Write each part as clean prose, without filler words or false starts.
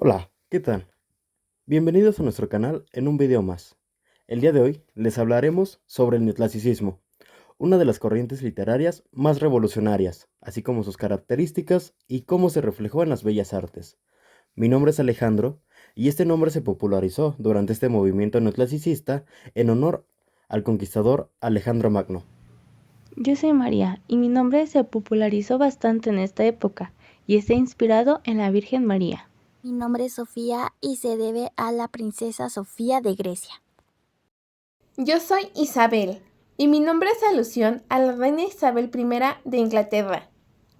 Hola, ¿qué tal? Bienvenidos a nuestro canal en un video más. El día de hoy les hablaremos sobre el neoclasicismo, una de las corrientes literarias más revolucionarias, así como sus características y cómo se reflejó en las bellas artes. Mi nombre es Alejandro y este nombre se popularizó durante este movimiento neoclasicista en honor al conquistador Alejandro Magno. Yo soy María y mi nombre se popularizó bastante en esta época y está inspirado en la Virgen María. Mi nombre es Sofía y se debe a la princesa Sofía de Grecia. Yo soy Isabel y mi nombre es alusión a la reina Isabel I de Inglaterra.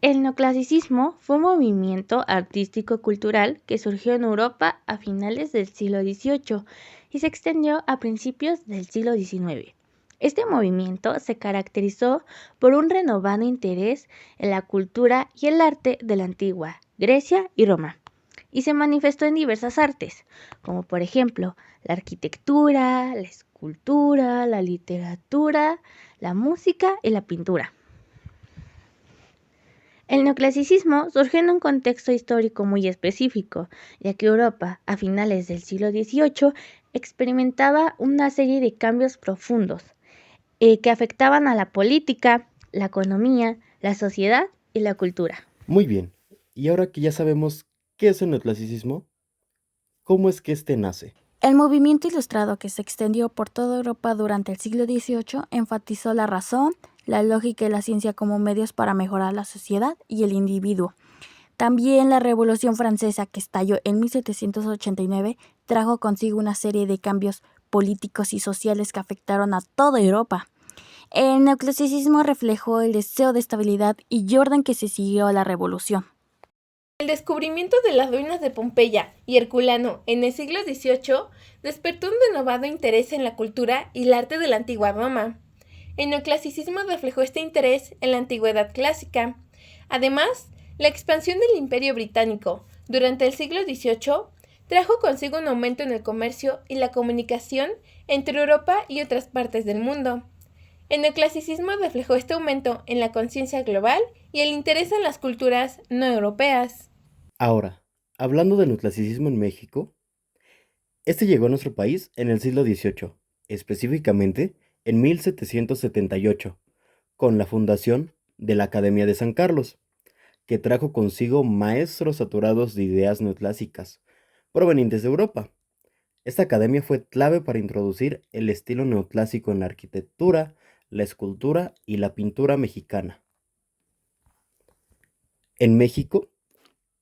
El neoclasicismo fue un movimiento artístico-cultural que surgió en Europa a finales del siglo XVIII y se extendió a principios del siglo XIX. Este movimiento se caracterizó por un renovado interés en la cultura y el arte de la antigua Grecia y Roma, y se manifestó en diversas artes, como por ejemplo la arquitectura, la escultura, la literatura, la música y la pintura. El neoclasicismo surgió en un contexto histórico muy específico, ya que Europa, a finales del siglo XVIII, experimentaba una serie de cambios profundos que afectaban a la política, la economía, la sociedad y la cultura. Muy bien, y ahora que ya sabemos qué es el neoclasicismo, ¿cómo es que este nace? El movimiento ilustrado que se extendió por toda Europa durante el siglo XVIII enfatizó la razón, la lógica y la ciencia como medios para mejorar la sociedad y el individuo. También la Revolución Francesa, que estalló en 1789, trajo consigo una serie de cambios políticos y sociales que afectaron a toda Europa. El neoclasicismo reflejó el deseo de estabilidad y orden que se siguió a la revolución. El descubrimiento de las ruinas de Pompeya y Herculano en el siglo XVIII despertó un renovado interés en la cultura y el arte de la antigua Roma. El neoclasicismo reflejó este interés en la antigüedad clásica. Además, la expansión del Imperio Británico durante el siglo XVIII trajo consigo un aumento en el comercio y la comunicación entre Europa y otras partes del mundo. El neoclasicismo reflejó este aumento en la conciencia global y el interés en las culturas no europeas. Ahora, hablando del neoclasicismo en México, este llegó a nuestro país en el siglo XVIII, específicamente en 1778, con la fundación de la Academia de San Carlos, que trajo consigo maestros saturados de ideas neoclásicas, provenientes de Europa. Esta academia fue clave para introducir el estilo neoclásico en la arquitectura, la escultura y la pintura mexicana. En México,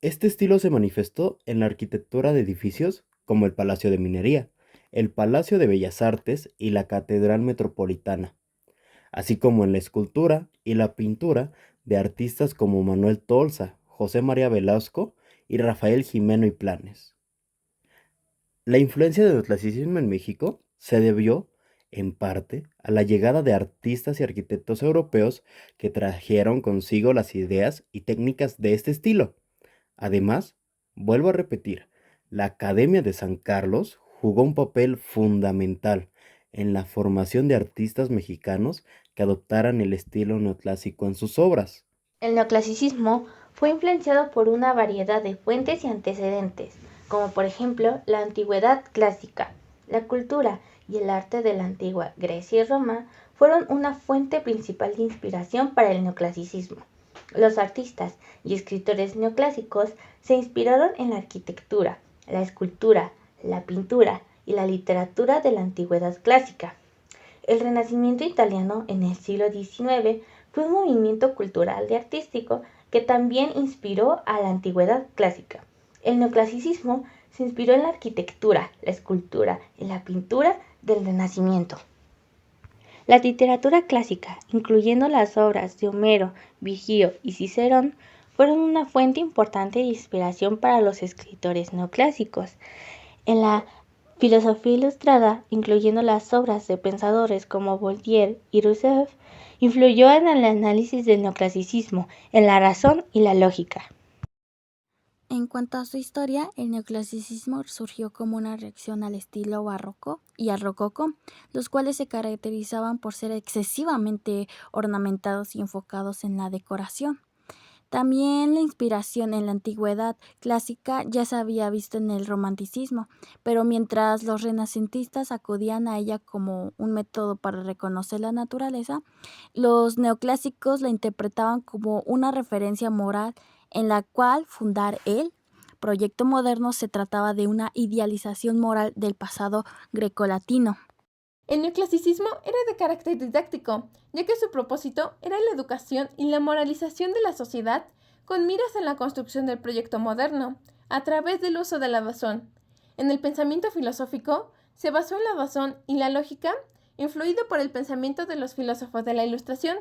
este estilo se manifestó en la arquitectura de edificios como el Palacio de Minería, el Palacio de Bellas Artes y la Catedral Metropolitana, así como en la escultura y la pintura de artistas como Manuel Tolsa, José María Velasco y Rafael Jimeno y Planes. La influencia del clasicismo en México se debió, en parte, a la llegada de artistas y arquitectos europeos que trajeron consigo las ideas y técnicas de este estilo. Además, vuelvo a repetir, la Academia de San Carlos jugó un papel fundamental en la formación de artistas mexicanos que adoptaran el estilo neoclásico en sus obras. El neoclasicismo fue influenciado por una variedad de fuentes y antecedentes, como por ejemplo la antigüedad clásica, la cultura y el arte de la antigua Grecia y Roma fueron una fuente principal de inspiración para el neoclasicismo. Los artistas y escritores neoclásicos se inspiraron en la arquitectura, la escultura, la pintura y la literatura de la antigüedad clásica. El Renacimiento italiano en el siglo XIX fue un movimiento cultural y artístico que también inspiró a la antigüedad clásica. El neoclasicismo se inspiró en la arquitectura, la escultura y la pintura del Renacimiento. La literatura clásica, incluyendo las obras de Homero, Virgilio y Cicerón, fueron una fuente importante de inspiración para los escritores neoclásicos. En la filosofía ilustrada, incluyendo las obras de pensadores como Voltaire y Rousseau, influyó en el análisis del neoclasicismo, en la razón y la lógica. En cuanto a su historia, el neoclasicismo surgió como una reacción al estilo barroco y al rococó, los cuales se caracterizaban por ser excesivamente ornamentados y enfocados en la decoración. También la inspiración en la antigüedad clásica ya se había visto en el romanticismo, pero mientras los renacentistas acudían a ella como un método para reconocer la naturaleza, los neoclásicos la interpretaban como una referencia moral en la cual fundar el proyecto moderno se trataba de una idealización moral del pasado grecolatino. El neoclasicismo era de carácter didáctico, ya que su propósito era la educación y la moralización de la sociedad con miras en la construcción del proyecto moderno, a través del uso de la razón. En el pensamiento filosófico se basó en la razón y la lógica, influido por el pensamiento de los filósofos de la Ilustración.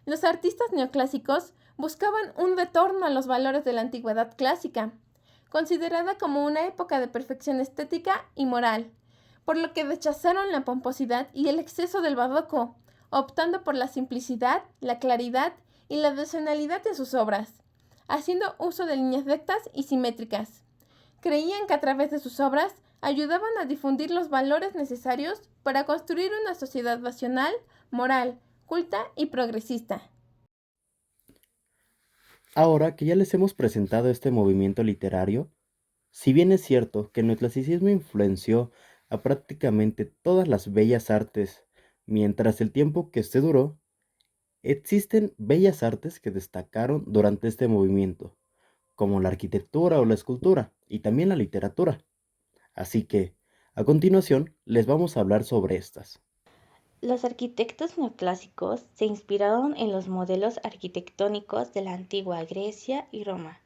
Los artistas neoclásicos buscaban un retorno a los valores de la antigüedad clásica, considerada como una época de perfección estética y moral, por lo que rechazaron la pomposidad y el exceso del barroco, optando por la simplicidad, la claridad y la racionalidad en sus obras, haciendo uso de líneas rectas y simétricas. Creían que a través de sus obras ayudaban a difundir los valores necesarios para construir una sociedad racional, moral, culta y progresista. Ahora que ya les hemos presentado este movimiento literario, si bien es cierto que el neoclasicismo influenció a prácticamente todas las bellas artes mientras el tiempo que este duró, existen bellas artes que destacaron durante este movimiento, como la arquitectura o la escultura, y también la literatura. Así que, a continuación, les vamos a hablar sobre estas. Los arquitectos neoclásicos se inspiraron en los modelos arquitectónicos de la antigua Grecia y Roma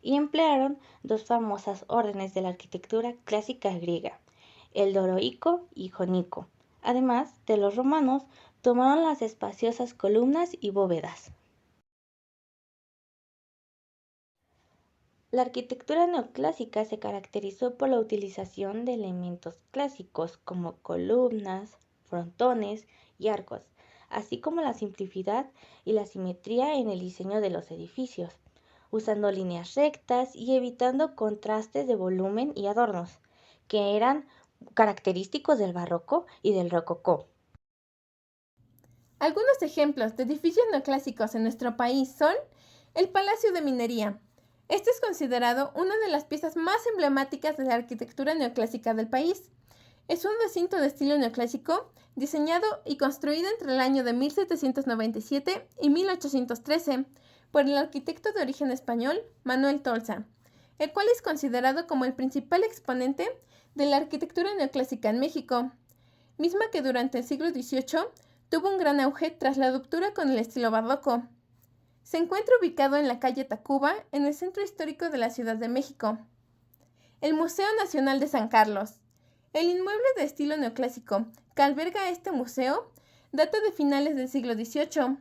y emplearon dos famosas órdenes de la arquitectura clásica griega, el doroico y jónico. Además de los romanos, tomaron las espaciosas columnas y bóvedas. La arquitectura neoclásica se caracterizó por la utilización de elementos clásicos como columnas, frontones y arcos, así como la simplicidad y la simetría en el diseño de los edificios, usando líneas rectas y evitando contrastes de volumen y adornos, que eran característicos del barroco y del rococó. Algunos ejemplos de edificios neoclásicos en nuestro país son el Palacio de Minería. Este es considerado una de las piezas más emblemáticas de la arquitectura neoclásica del país. Es un recinto de estilo neoclásico diseñado y construido entre el año de 1797 y 1813 por el arquitecto de origen español Manuel Tolsa, el cual es considerado como el principal exponente de la arquitectura neoclásica en México, misma que durante el siglo XVIII tuvo un gran auge tras la ruptura con el estilo barroco. Se encuentra ubicado en la calle Tacuba, en el centro histórico de la Ciudad de México. El Museo Nacional de San Carlos. El inmueble de estilo neoclásico que alberga este museo data de finales del siglo XVIII.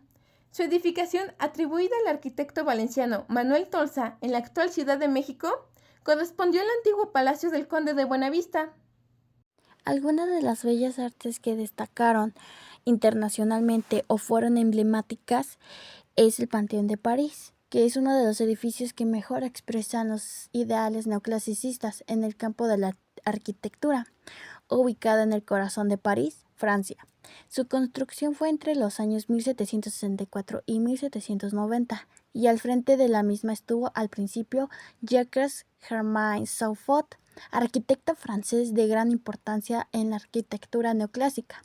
Su edificación, atribuida al arquitecto valenciano Manuel Tolsa en la actual Ciudad de México, correspondió al antiguo Palacio del Conde de Buenavista. Algunas de las bellas artes que destacaron internacionalmente o fueron emblemáticas es el Panteón de París, que es uno de los edificios que mejor expresan los ideales neoclasicistas en el campo de la arquitectura, ubicado en el corazón de París, Francia. Su construcción fue entre los años 1764 y 1790, y al frente de la misma estuvo al principio Jacques Germain Saufot, arquitecto francés de gran importancia en la arquitectura neoclásica,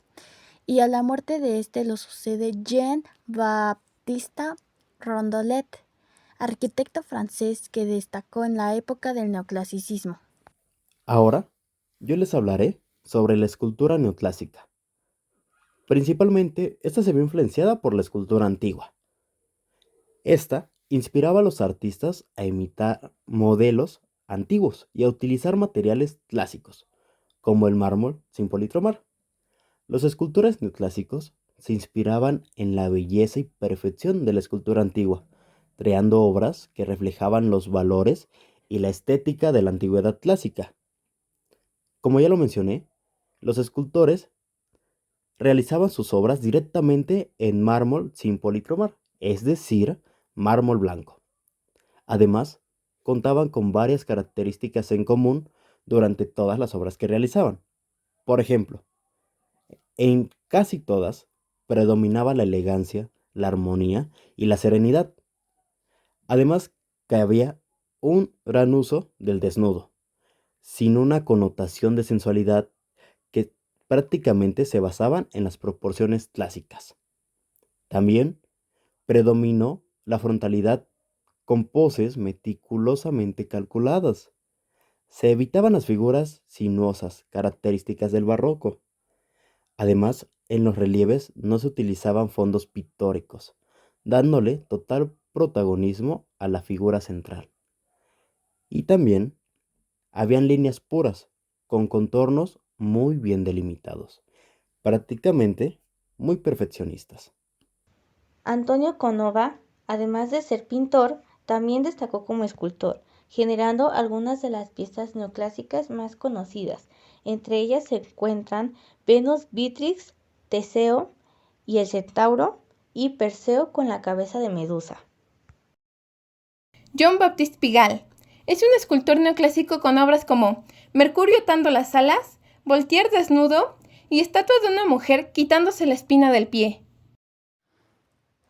y a la muerte de este lo sucede Jean-Baptiste Rondelet, arquitecto francés que destacó en la época del neoclasicismo. Ahora, yo les hablaré sobre la escultura neoclásica. Principalmente, esta se vio influenciada por la escultura antigua. Esta inspiraba a los artistas a imitar modelos antiguos y a utilizar materiales clásicos, como el mármol sin politromar. Los escultores neoclásicos se inspiraban en la belleza y perfección de la escultura antigua, creando obras que reflejaban los valores y la estética de la antigüedad clásica. Como ya lo mencioné, los escultores realizaban sus obras directamente en mármol sin policromar, es decir, mármol blanco. Además, contaban con varias características en común durante todas las obras que realizaban. Por ejemplo, en casi todas predominaba la elegancia, la armonía y la serenidad. Además que había un gran uso del desnudo, sin una connotación de sensualidad que prácticamente se basaban en las proporciones clásicas. También predominó la frontalidad con poses meticulosamente calculadas. Se evitaban las figuras sinuosas, características del barroco. Además, en los relieves no se utilizaban fondos pictóricos, dándole total protagonismo a la figura central. Y también habían líneas puras, con contornos muy bien delimitados, prácticamente muy perfeccionistas. Antonio Canova, además de ser pintor, también destacó como escultor, generando algunas de las piezas neoclásicas más conocidas. Entre ellas se encuentran Venus Beatrix, Teseo y el Centauro, y Perseo con la cabeza de Medusa. John Baptiste Pigalle es un escultor neoclásico con obras como Mercurio atando las alas, Voltaire desnudo y estatua de una mujer quitándose la espina del pie.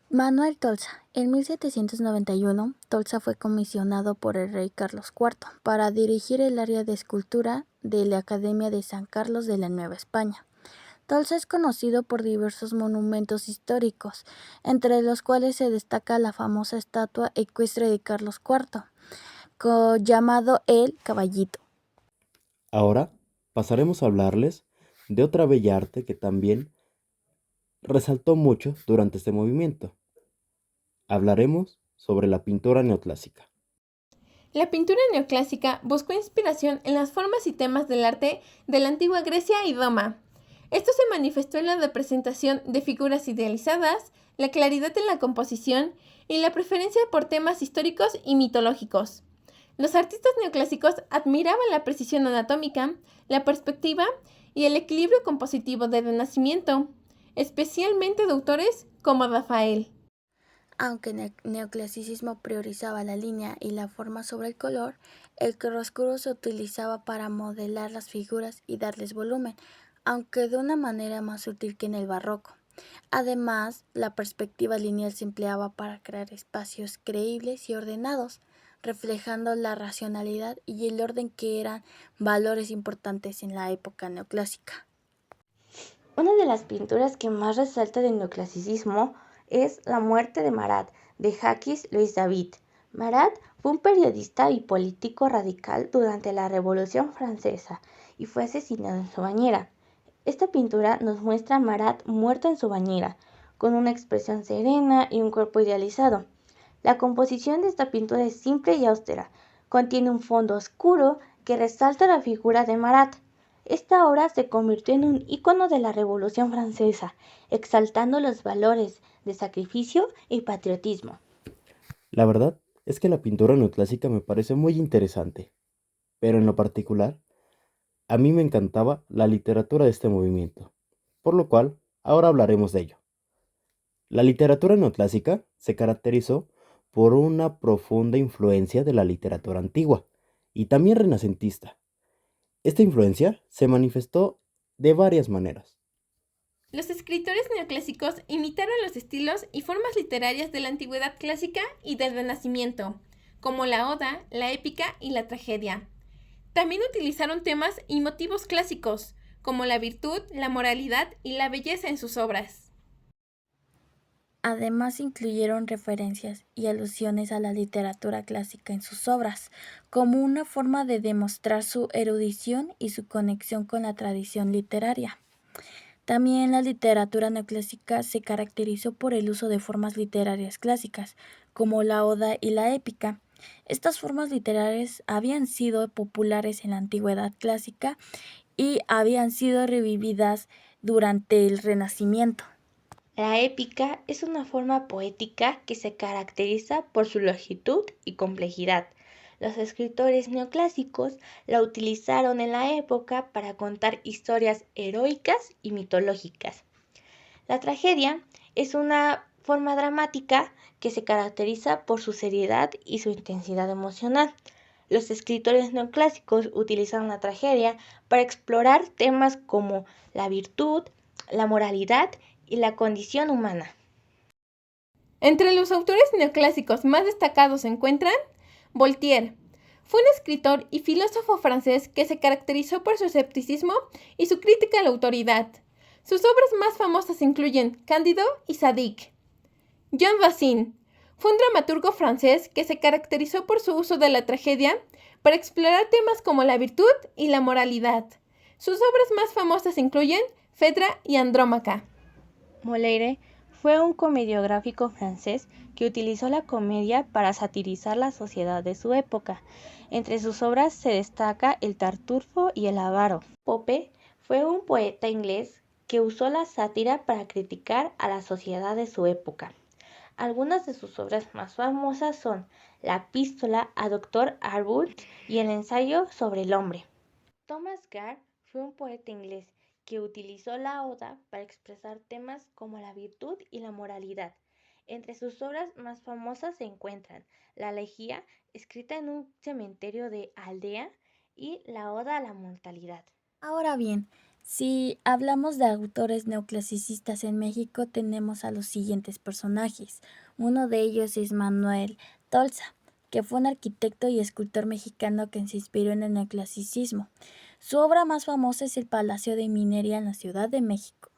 Manuel Tolsa. En 1791, Tolsa fue comisionado por el rey Carlos IV para dirigir el área de escultura de la Academia de San Carlos de la Nueva España. Tolsa es conocido por diversos monumentos históricos, entre los cuales se destaca la famosa estatua ecuestre de Carlos IV, llamado el Caballito. Ahora pasaremos a hablarles de otra bella arte que también resaltó mucho durante este movimiento. Hablaremos sobre la pintura neoclásica. La pintura neoclásica buscó inspiración en las formas y temas del arte de la antigua Grecia y Roma. Esto se manifestó en la representación de figuras idealizadas, la claridad en la composición y la preferencia por temas históricos y mitológicos. Los artistas neoclásicos admiraban la precisión anatómica, la perspectiva y el equilibrio compositivo del Renacimiento, especialmente de autores como Rafael. Aunque el neoclasicismo priorizaba la línea y la forma sobre el color, el claroscuro se utilizaba para modelar las figuras y darles volumen, aunque de una manera más sutil que en el barroco. Además, la perspectiva lineal se empleaba para crear espacios creíbles y ordenados, reflejando la racionalidad y el orden que eran valores importantes en la época neoclásica. Una de las pinturas que más resalta del neoclasicismo es La muerte de Marat, de Jacques Louis David. Marat fue un periodista y político radical durante la Revolución Francesa y fue asesinado en su bañera. Esta pintura nos muestra a Marat muerto en su bañera, con una expresión serena y un cuerpo idealizado. La composición de esta pintura es simple y austera. Contiene un fondo oscuro que resalta la figura de Marat. Esta obra se convirtió en un ícono de la Revolución Francesa, exaltando los valores de sacrificio y patriotismo. La verdad es que la pintura neoclásica me parece muy interesante, pero en lo particular, a mí me encantaba la literatura de este movimiento, por lo cual ahora hablaremos de ello. La literatura neoclásica se caracterizó por una profunda influencia de la literatura antigua y también renacentista. Esta influencia se manifestó de varias maneras. Los escritores neoclásicos imitaron los estilos y formas literarias de la antigüedad clásica y del Renacimiento, como la oda, la épica y la tragedia. También utilizaron temas y motivos clásicos, como la virtud, la moralidad y la belleza en sus obras. Además incluyeron referencias y alusiones a la literatura clásica en sus obras, como una forma de demostrar su erudición y su conexión con la tradición literaria. También la literatura neoclásica se caracterizó por el uso de formas literarias clásicas, como la oda y la épica. Estas formas literarias habían sido populares en la antigüedad clásica y habían sido revividas durante el Renacimiento. La épica es una forma poética que se caracteriza por su longitud y complejidad. Los escritores neoclásicos la utilizaron en la época para contar historias heroicas y mitológicas. La tragedia es una forma dramática que se caracteriza por su seriedad y su intensidad emocional. Los escritores neoclásicos utilizaron la tragedia para explorar temas como la virtud, la moralidad y la condición humana. Entre los autores neoclásicos más destacados se encuentran Voltaire. Fue un escritor y filósofo francés que se caracterizó por su escepticismo y su crítica a la autoridad. Sus obras más famosas incluyen Cándido y Sadic. Jean Racine fue un dramaturgo francés que se caracterizó por su uso de la tragedia para explorar temas como la virtud y la moralidad. Sus obras más famosas incluyen Fedra y Andrómaca. Molière fue un comediográfico francés que utilizó la comedia para satirizar la sociedad de su época. Entre sus obras se destaca El Tartufo y El Avaro. Pope fue un poeta inglés que usó la sátira para criticar a la sociedad de su época. Algunas de sus obras más famosas son La epístola a Dr. Arbuthnot y El ensayo sobre el hombre. Thomas Gard fue un poeta inglés que utilizó la oda para expresar temas como la virtud y la moralidad. Entre sus obras más famosas se encuentran La elegía, escrita en un cementerio de aldea, y La oda a la mortalidad. Ahora bien, si hablamos de autores neoclasicistas en México, tenemos a los siguientes personajes. Uno de ellos es Manuel Tolsa, que fue un arquitecto y escultor mexicano que se inspiró en el neoclasicismo. Su obra más famosa es el Palacio de Minería en la Ciudad de México.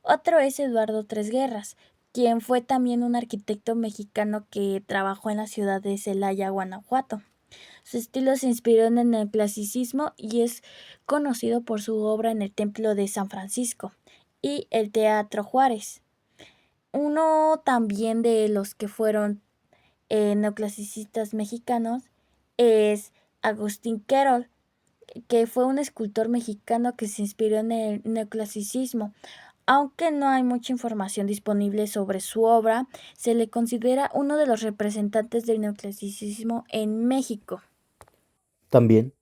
Otro es Eduardo Tres Guerras, quien fue también un arquitecto mexicano que trabajó en la ciudad de Celaya, Guanajuato. Su estilo se inspiró en el neoclasicismo y es conocido por su obra en el Templo de San Francisco y el Teatro Juárez. Uno también de los que fueron neoclasicistas mexicanos es Agustín Querol, que fue un escultor mexicano que se inspiró en el neoclasicismo. Aunque no hay mucha información disponible sobre su obra, se le considera uno de los representantes del neoclasicismo en México. También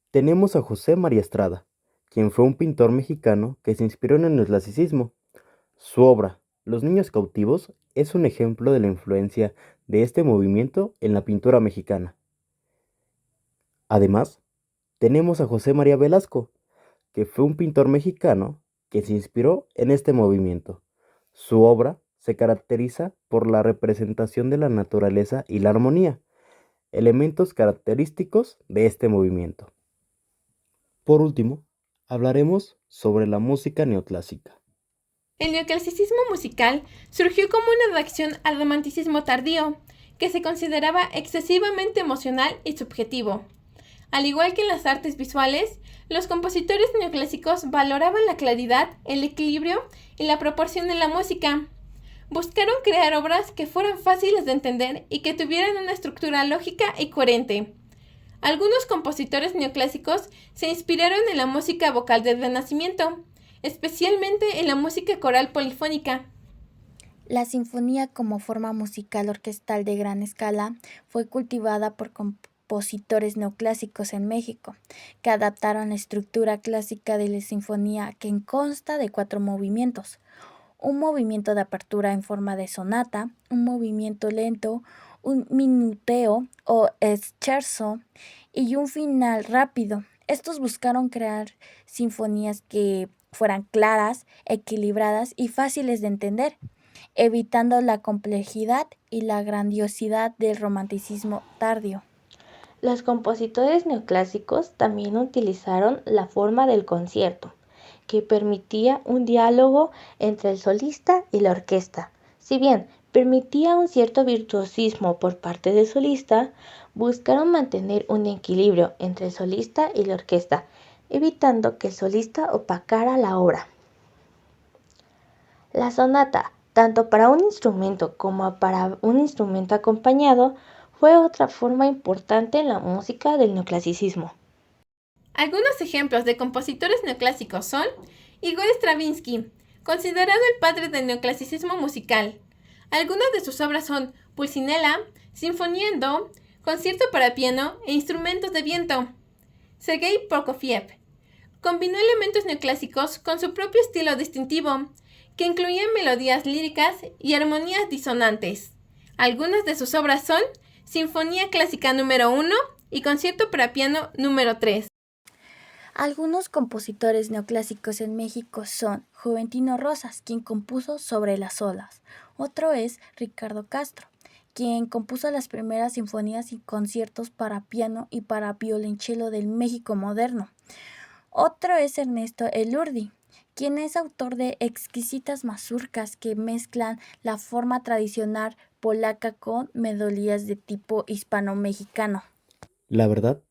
tenemos a José María Estrada, quien fue un pintor mexicano que se inspiró en el neoclasicismo. Su obra, Los niños cautivos, es un ejemplo de la influencia de este movimiento en la pintura mexicana. Además, tenemos a José María Velasco, que fue un pintor mexicano que se inspiró en este movimiento. Su obra se caracteriza por la representación de la naturaleza y la armonía, elementos característicos de este movimiento. Por último, hablaremos sobre la música neoclásica. El neoclasicismo musical surgió como una reacción al romanticismo tardío, que se consideraba excesivamente emocional y subjetivo. Al igual que en las artes visuales, los compositores neoclásicos valoraban la claridad, el equilibrio y la proporción en la música. Buscaron crear obras que fueran fáciles de entender y que tuvieran una estructura lógica y coherente. Algunos compositores neoclásicos se inspiraron en la música vocal del Renacimiento, especialmente en la música coral polifónica. La sinfonía como forma musical orquestal de gran escala fue cultivada por compositores neoclásicos en México, que adaptaron la estructura clásica de la sinfonía, que consta de 4 movimientos: un movimiento de apertura en forma de sonata, un movimiento lento, un minuteo o scherzo y un final rápido. Estos buscaron crear sinfonías que fueran claras, equilibradas y fáciles de entender, evitando la complejidad y la grandiosidad del romanticismo tardío. Los compositores neoclásicos también utilizaron la forma del concierto, que permitía un diálogo entre el solista y la orquesta. Si bien permitía un cierto virtuosismo por parte del solista, buscaron mantener un equilibrio entre el solista y la orquesta, evitando que el solista opacara la obra. La sonata, tanto para un instrumento como para un instrumento acompañado, fue otra forma importante en la música del neoclasicismo. Algunos ejemplos de compositores neoclásicos son Igor Stravinsky, considerado el padre del neoclasicismo musical. Algunas de sus obras son Pulcinella, Sinfonía en Do, Concierto para piano e instrumentos de viento. Sergei Prokofiev combinó elementos neoclásicos con su propio estilo distintivo, que incluía melodías líricas y armonías disonantes. Algunas de sus obras son Sinfonía Clásica número 1 y Concierto para piano número 3. Algunos compositores neoclásicos en México son Juventino Rosas, quien compuso Sobre las olas. Otro es Ricardo Castro, quien compuso las primeras sinfonías y conciertos para piano y para violonchelo del México moderno. Otro es Ernesto Elurdi, quien es autor de exquisitas mazurcas que mezclan la forma tradicional polaca con melodías de tipo hispano-mexicano. La verdad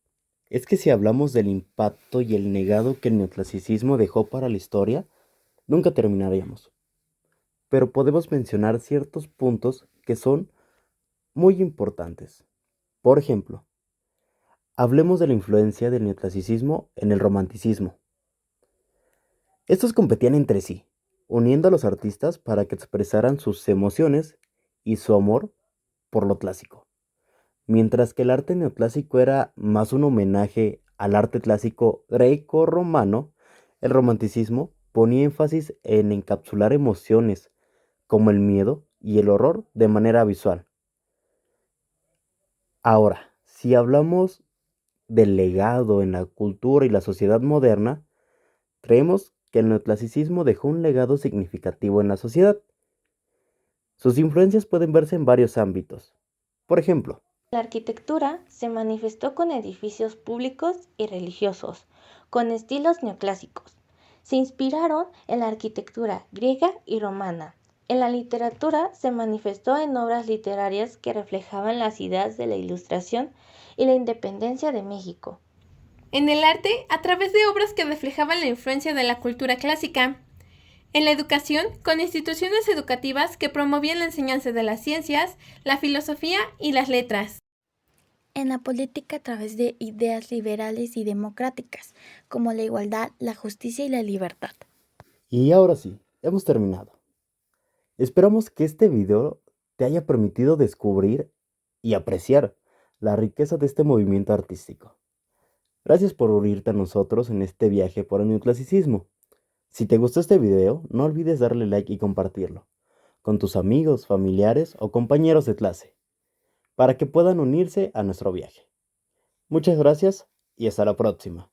es que si hablamos del impacto y el legado que el neoclasicismo dejó para la historia, nunca terminaríamos. Pero podemos mencionar ciertos puntos que son muy importantes. Por ejemplo, hablemos de la influencia del neoclasicismo en el romanticismo. Estos competían entre sí, uniendo a los artistas para que expresaran sus emociones y su amor por lo clásico. Mientras que el arte neoclásico era más un homenaje al arte clásico greco-romano, el romanticismo ponía énfasis en encapsular emociones como el miedo y el horror de manera visual. Ahora, si hablamos del legado en la cultura y la sociedad moderna, creemos que el neoclasicismo dejó un legado significativo en la sociedad. Sus influencias pueden verse en varios ámbitos. Por ejemplo, La arquitectura se manifestó con edificios públicos y religiosos, con estilos neoclásicos. Se inspiraron en la arquitectura griega y romana. En la literatura se manifestó en obras literarias que reflejaban las ideas de la Ilustración y la independencia de México. En el arte, a través de obras que reflejaban la influencia de la cultura clásica. En la educación, con instituciones educativas que promovían la enseñanza de las ciencias, la filosofía y las letras. En la política a través de ideas liberales y democráticas, como la igualdad, la justicia y la libertad. y ahora sí, hemos terminado. Esperamos que este video te haya permitido descubrir y apreciar la riqueza de este movimiento artístico. Gracias por unirte a nosotros en este viaje por el neoclasicismo. Si te gustó este video, no olvides darle like y compartirlo con tus amigos, familiares o compañeros de clase, para que puedan unirse a nuestro viaje. Muchas gracias y hasta la próxima.